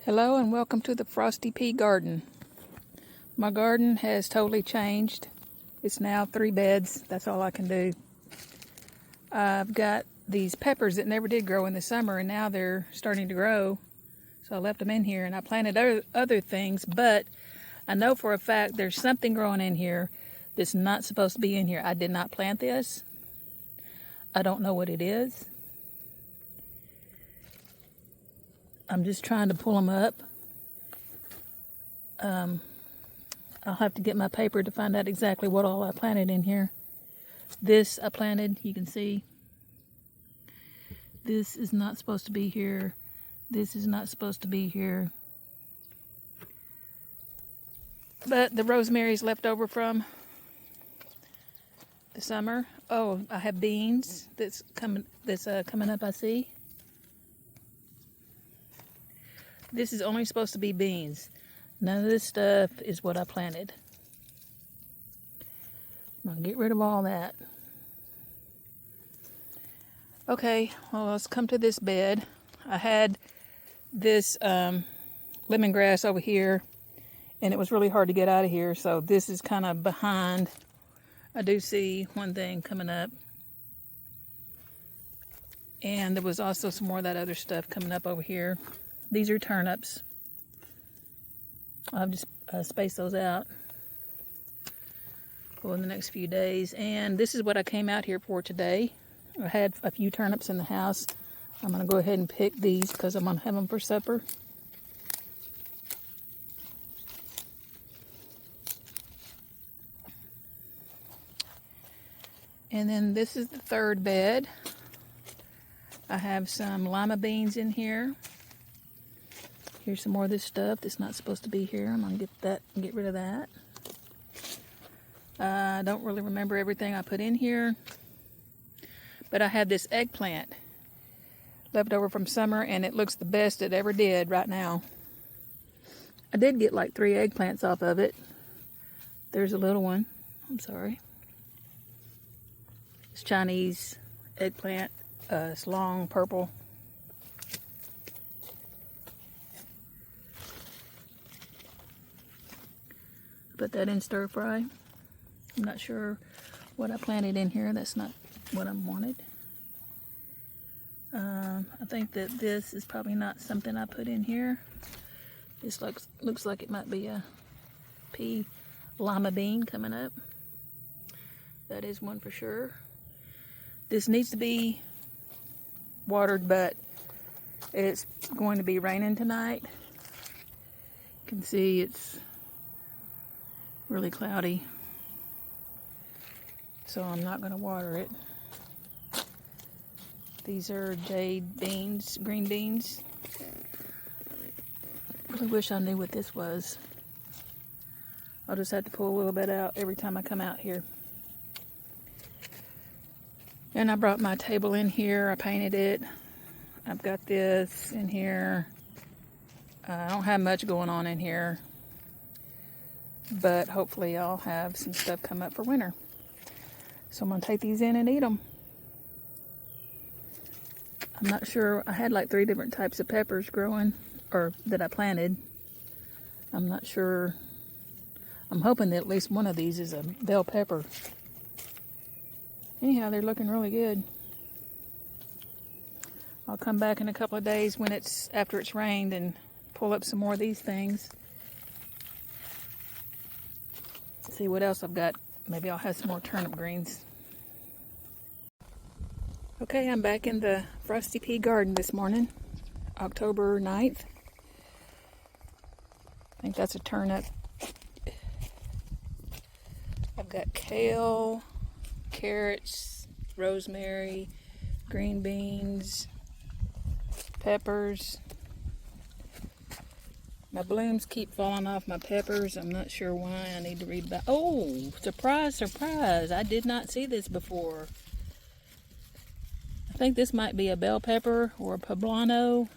Hello and welcome to the Frosty Pea garden. My garden has totally changed. It's now 3 beds. That's all I can do. I've got these peppers that never did grow in the summer, and now they're starting to grow. So I left them in here, and I planted other things, but I know for a fact there's something growing in here that's not supposed to be in here. I did not plant this. I don't know what it is. I'm just trying to pull them up. I'll have to get my paper to find out exactly what all I planted in here. This I planted, you can see. This is not supposed to be here. This is not supposed to be here. But the rosemary's left over from the summer. Oh, I have beans that's coming up, I see. This is only supposed to be beans. None of this stuff is what I planted. I'm going to get rid of all that. Okay, well, let's come to this bed. I had this lemongrass over here, and it was really hard to get out of here, so this is kind of behind. I do see one thing coming up. And there was also some more of that other stuff coming up over here. These are turnips. I'll just space those out for the next few days. And this is what I came out here for today. I had a few turnips in the house. I'm going to go ahead and pick these because I'm going to have them for supper. And then this is the third bed. I have some lima beans in here. Here's some more of this stuff that's not supposed to be here. I'm going to get rid of that. I don't really remember everything I put in here. But I have this eggplant left over from summer, and it looks the best it ever did right now. I did get like 3 eggplants off of it. There's a little one. I'm sorry. It's Chinese eggplant. It's long purple. Put that in stir fry. I'm not sure what I planted in here. That's not what I wanted. I think that this is probably not something I put in here. This looks like it might be a pea lima bean coming up. That is one for sure. This needs to be watered, but it's going to be raining tonight. You can see it's really cloudy, so I'm not going to water it. These are jade beans, green beans. I really wish I knew what this was. I'll just have to pull a little bit out every time I come out here. And I brought my table in here. I painted it. I've got this in here. I don't have much going on in here, but hopefully I'll have some stuff come up for winter. So I'm going to take these in and eat them. I'm not sure. I had like 3 different types of peppers growing, or that I planted. I'm not sure. I'm hoping that at least one of these is a bell pepper. Anyhow, they're looking really good. I'll come back in a couple of days when after it's rained and pull up some more of these things. See what else I've got. Maybe I'll have some more turnip greens. Okay, I'm back in the Frosty Pea garden this morning, October 9th. I think that's a turnip. I've got kale, carrots, rosemary, green beans, peppers. My blooms keep falling off my peppers. I'm not sure why. I need to read about. Oh, surprise, surprise. I did not see this before. I think this might be a bell pepper or a poblano.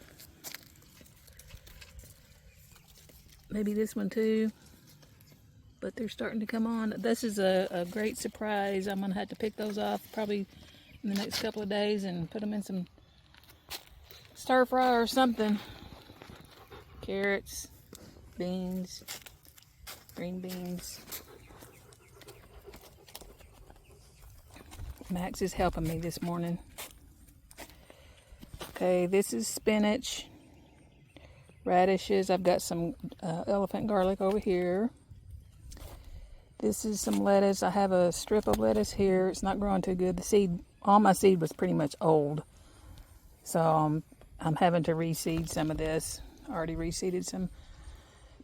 Maybe this one too. But they're starting to come on. This is a great surprise. I'm going to have to pick those off probably in the next couple of days and put them in some stir fry or something. carrots, beans, green beans. Max is helping me this morning. Okay, this is spinach, radishes. I've got some elephant garlic over here. This is some lettuce. I have a strip of lettuce here. It's not growing too good. The seed, all my seed was pretty much old. So I'm having to reseed some of this. I already reseeded some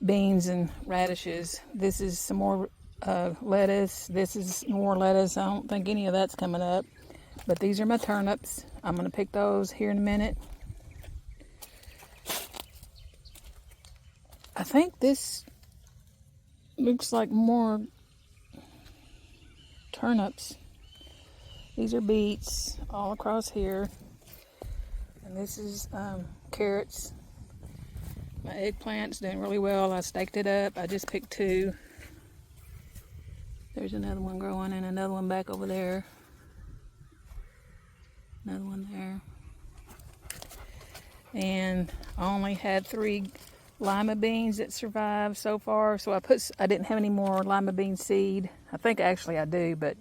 beans and radishes. This is some more lettuce. This is more lettuce. I don't think any of that's coming up. But these are my turnips. I'm going to pick those here in a minute. I think this looks like more turnips. These are beets all across here. And this is carrots. My eggplant's doing really well. I staked it up. I just picked 2. There's another one growing and another one back over there. Another one there. And I only had 3 lima beans that survived so far. So I didn't have any more lima bean seed. I think actually I do, but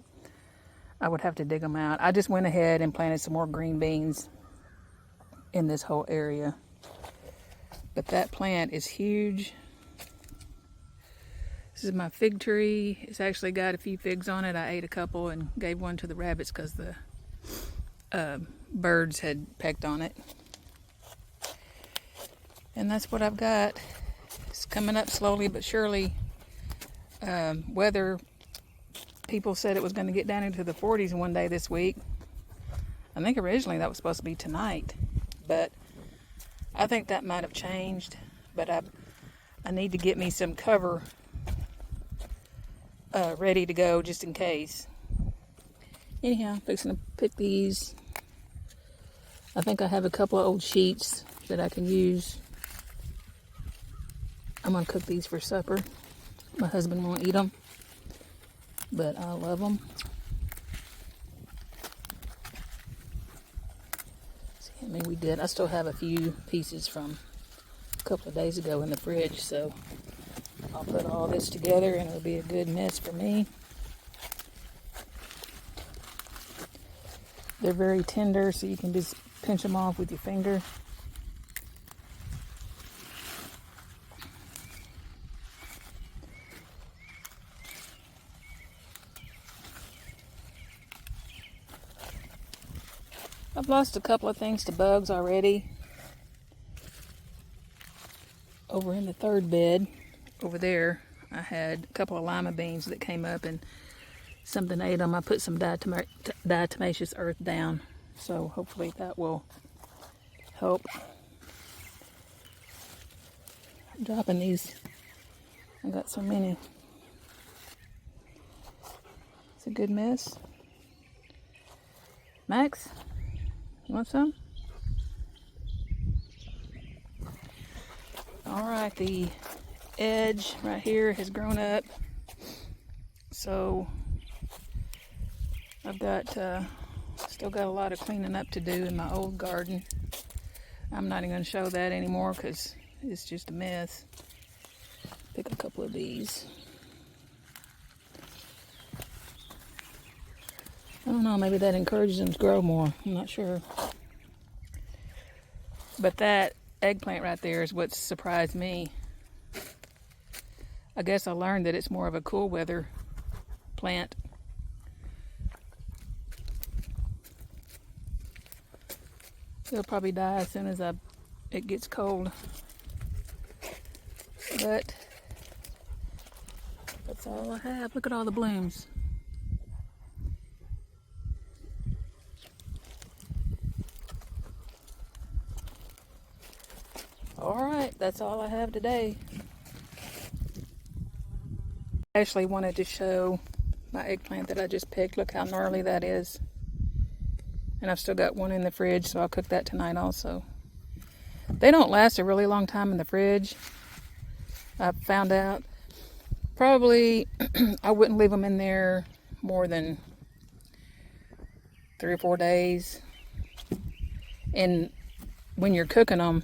I would have to dig them out. I just went ahead and planted some more green beans in this whole area. But that plant is huge. This is my fig tree. It's actually got a few figs on it. I ate a couple and gave one to the rabbits because the birds had pecked on it. And that's what I've got. It's coming up slowly but surely. Weather, people said it was going to get down into the 40s one day this week. I think originally that was supposed to be tonight, but I think that might have changed. But I need to get me some cover ready to go just in case. Anyhow, I'm fixing to pick these. I think I have a couple of old sheets that I can use. I'm going to cook these for supper. My husband won't eat them, but I love them. See, I mean, I still have a few pieces from a couple of days ago in the fridge, so I'll put all this together and it'll be a good mess for me. They're very tender, so you can just pinch them off with your finger. I've lost a couple of things to bugs already. Over in the 3rd bed, over there, I had a couple of lima beans that came up and something ate them. I put some diatomaceous earth down, so hopefully that will help. I'm dropping these. I got so many. It's a good mess. Max, you want some? All right, the edge right here has grown up, so I've got still got a lot of cleaning up to do in my old garden. I'm not even going to show that anymore because it's just a mess. Pick a couple of these. I don't know, maybe that encourages them to grow more. I'm not sure. But that eggplant right there is what surprised me. I guess I learned that it's more of a cool weather plant. It'll probably die as soon as it gets cold. But that's all I have. Look at all the blooms. Alright, that's all I have today. I actually wanted to show my eggplant that I just picked. Look how gnarly that is. And I've still got one in the fridge, so I'll cook that tonight also. They don't last a really long time in the fridge. I found out. Probably, I wouldn't leave them in there more than 3 or 4 days. And when you're cooking them,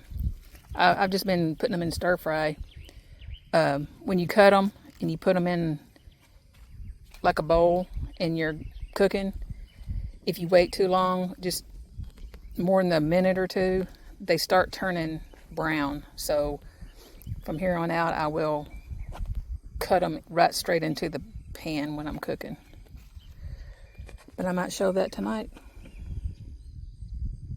I've just been putting them in stir fry. When you cut them and you put them in like a bowl and you're cooking, if you wait too long, just more than a minute or two, they start turning brown. So from here on out, I will cut them right straight into the pan when I'm cooking. But I might show that tonight.